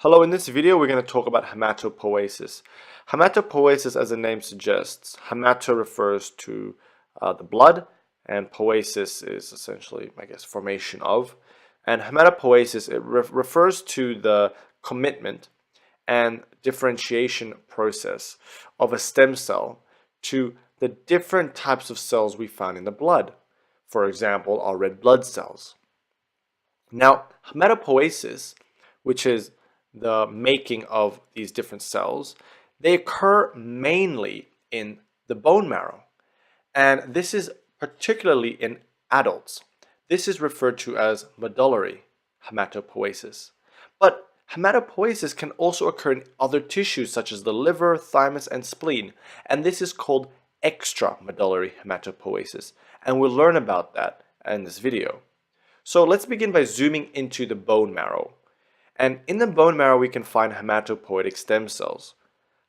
Hello, in this video we're going to talk about haematopoesis. Haematopoesis, as the name suggests, hemato refers to the blood, and poesis is essentially, formation of. And haematopoesis, it refers to the commitment and differentiation process of a stem cell to the different types of cells we found in the blood. For example, our red blood cells. Now, haematopoesis, which is the making of these different cells, they occur mainly in the bone marrow. And this is particularly in adults. This is referred to as medullary haematopoesis. But haematopoesis can also occur in other tissues such as the liver, thymus, and spleen. And this is called extramedullary haematopoesis. And we'll learn about that in this video. So let's begin by zooming into the bone marrow. And in the bone marrow, we can find hematopoietic stem cells.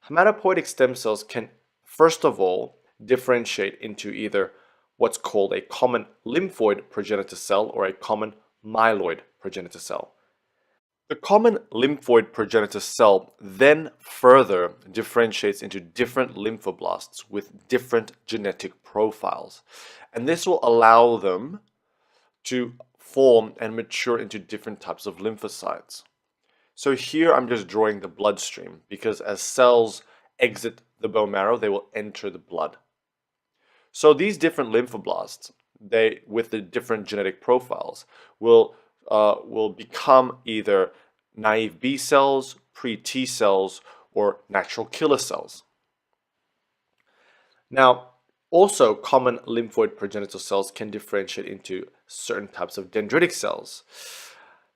Hematopoietic stem cells can, first of all, differentiate into either what's called a common lymphoid progenitor cell or a common myeloid progenitor cell. The common lymphoid progenitor cell then further differentiates into different lymphoblasts with different genetic profiles. And this will allow them to form and mature into different types of lymphocytes. So here I'm just drawing the bloodstream because as cells exit the bone marrow, they will enter the blood. So these different lymphoblasts, with the different genetic profiles, will become either naive B cells, pre-T cells, or natural killer cells. Now, also common lymphoid progenitor cells can differentiate into certain types of dendritic cells.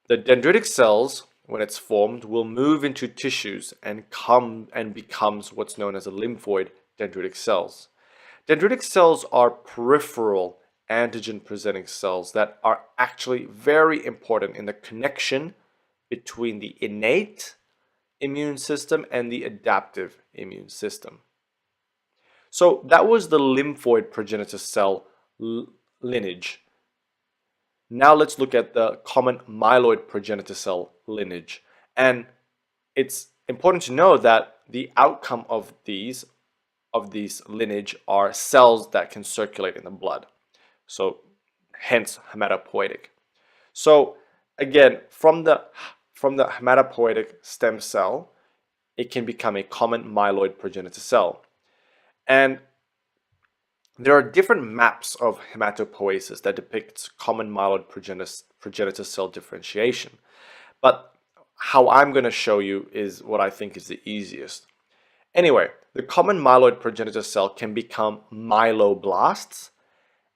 The dendritic cells, when it's formed, will move into tissues and becomes what's known as a lymphoid dendritic cells. Dendritic cells are peripheral antigen-presenting cells that are actually very important in the connection between the innate immune system and the adaptive immune system. So that was the lymphoid progenitor cell lineage. Now let's look at the common myeloid progenitor cell lineage. And it's important to know that the outcome of these lineage are cells that can circulate in the blood. So hence hematopoietic. So again, from the hematopoietic stem cell, it can become a common myeloid progenitor cell. And there are different maps of hematopoiesis that depicts common myeloid progenitor cell differentiation. But how I'm going to show you is what I think is the easiest. Anyway, the common myeloid progenitor cell can become myeloblasts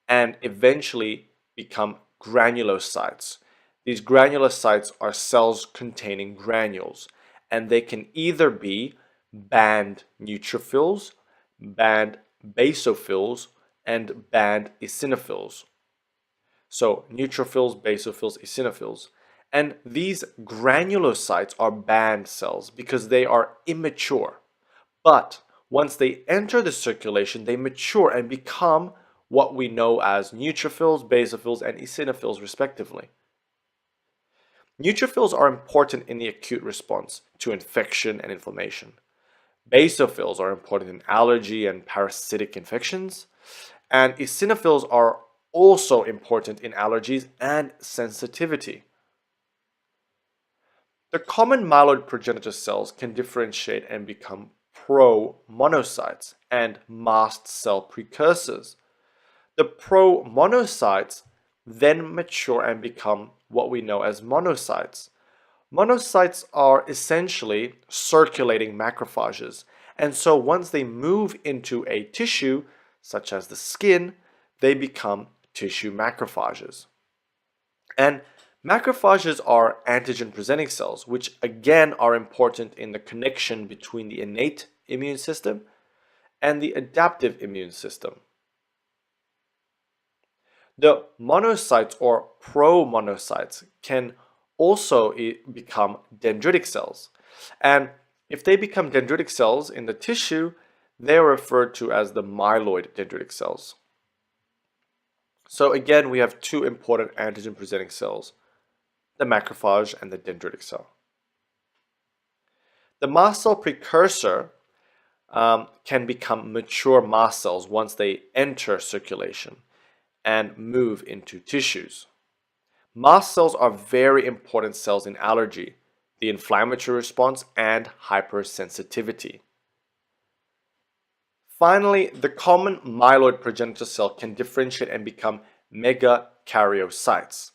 and eventually become granulocytes. These granulocytes are cells containing granules, and they can either be band neutrophils, band basophils, and band eosinophils. So neutrophils, basophils, eosinophils. And these granulocytes are band cells because they are immature. But once they enter the circulation, they mature and become what we know as neutrophils, basophils, and eosinophils respectively. Neutrophils are important in the acute response to infection and inflammation. Basophils are important in allergy and parasitic infections, and eosinophils are also important in allergies and sensitivity. The common myeloid progenitor cells can differentiate and become pro-monocytes and mast cell precursors. The pro-monocytes then mature and become what we know as monocytes. Monocytes are essentially circulating macrophages, and so once they move into a tissue, such as the skin, they become tissue macrophages. And macrophages are antigen-presenting cells, which again are important in the connection between the innate immune system and the adaptive immune system. The monocytes or pro-monocytes can also become dendritic cells. And if they become dendritic cells in the tissue, they are referred to as the myeloid dendritic cells. So again, we have two important antigen-presenting cells, the macrophage and the dendritic cell. The mast cell precursor can become mature mast cells once they enter circulation and move into tissues. Mast cells are very important cells in allergy, the inflammatory response, and hypersensitivity. Finally, the common myeloid progenitor cell can differentiate and become megakaryocytes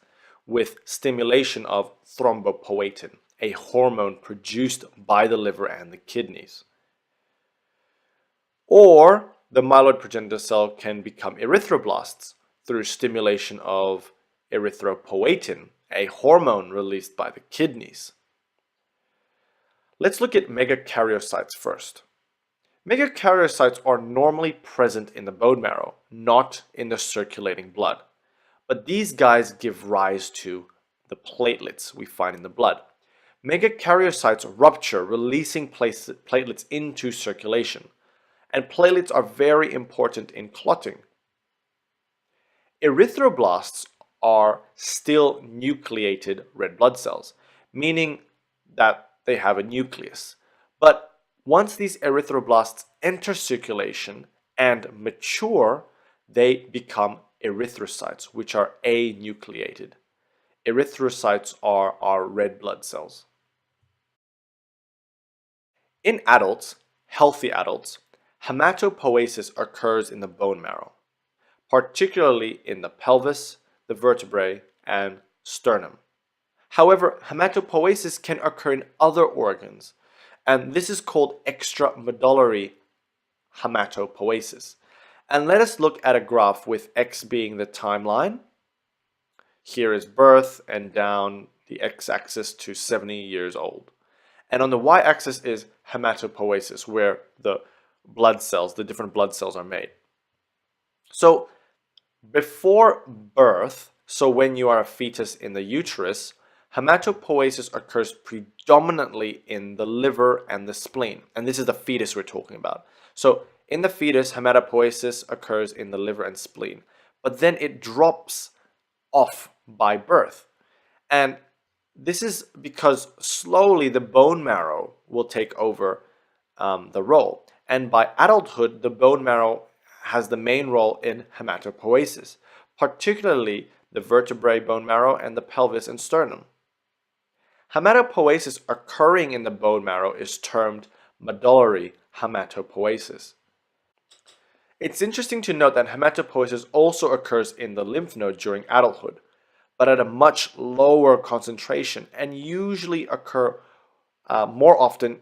with stimulation of thrombopoietin, a hormone produced by the liver and the kidneys. Or the myeloid progenitor cell can become erythroblasts through stimulation of erythropoietin, a hormone released by the kidneys. Let's look at megakaryocytes first. Megakaryocytes are normally present in the bone marrow, not in the circulating blood. But these guys give rise to the platelets we find in the blood. Megakaryocytes rupture, releasing platelets into circulation. And platelets are very important in clotting. Erythroblasts are still nucleated red blood cells, meaning that they have a nucleus. But once these erythroblasts enter circulation and mature, they become erythrocytes, which are anucleated. Erythrocytes are our red blood cells. In adults, healthy adults, haematopoesis occurs in the bone marrow, particularly in the pelvis, the vertebrae, and sternum. However, haematopoesis can occur in other organs, and this is called extramedullary haematopoesis. And let us look at a graph with X being the timeline. Here is birth, and down the X-axis to 70 years old. And on the Y-axis is haematopoesis, where the blood cells, the different blood cells are made. So before birth, so when you are a fetus in the uterus, haematopoesis occurs predominantly in the liver and the spleen. And this is the fetus we're talking about. So in the fetus, haematopoesis occurs in the liver and spleen. But then it drops off by birth. And this is because slowly the bone marrow will take over the role. And by adulthood, the bone marrow has the main role in haematopoesis, particularly the vertebrae bone marrow and the pelvis and sternum. Haematopoesis occurring in the bone marrow is termed medullary haematopoesis. It's interesting to note that haematopoesis also occurs in the lymph node during adulthood, but at a much lower concentration and usually occur more often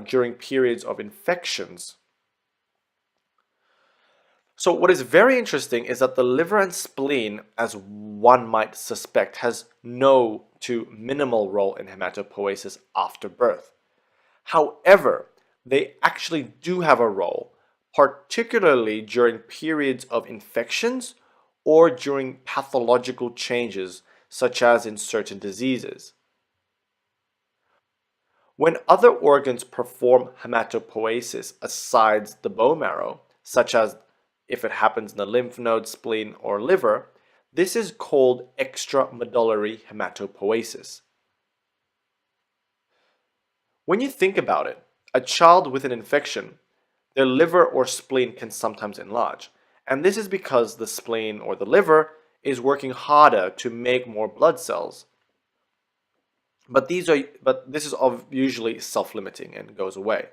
during periods of infections. So what is very interesting is that the liver and spleen, as one might suspect, has no to minimal role in haematopoesis after birth. However, they actually do have a role, particularly during periods of infections or during pathological changes, such as in certain diseases. When other organs perform haematopoesis aside the bone marrow, such as if it happens in the lymph node, spleen, or liver, this is called extramedullary haematopoesis. When you think about it, a child with an infection, their liver or spleen can sometimes enlarge. And this is because the spleen or the liver is working harder to make more blood cells. But this is usually self-limiting and goes away.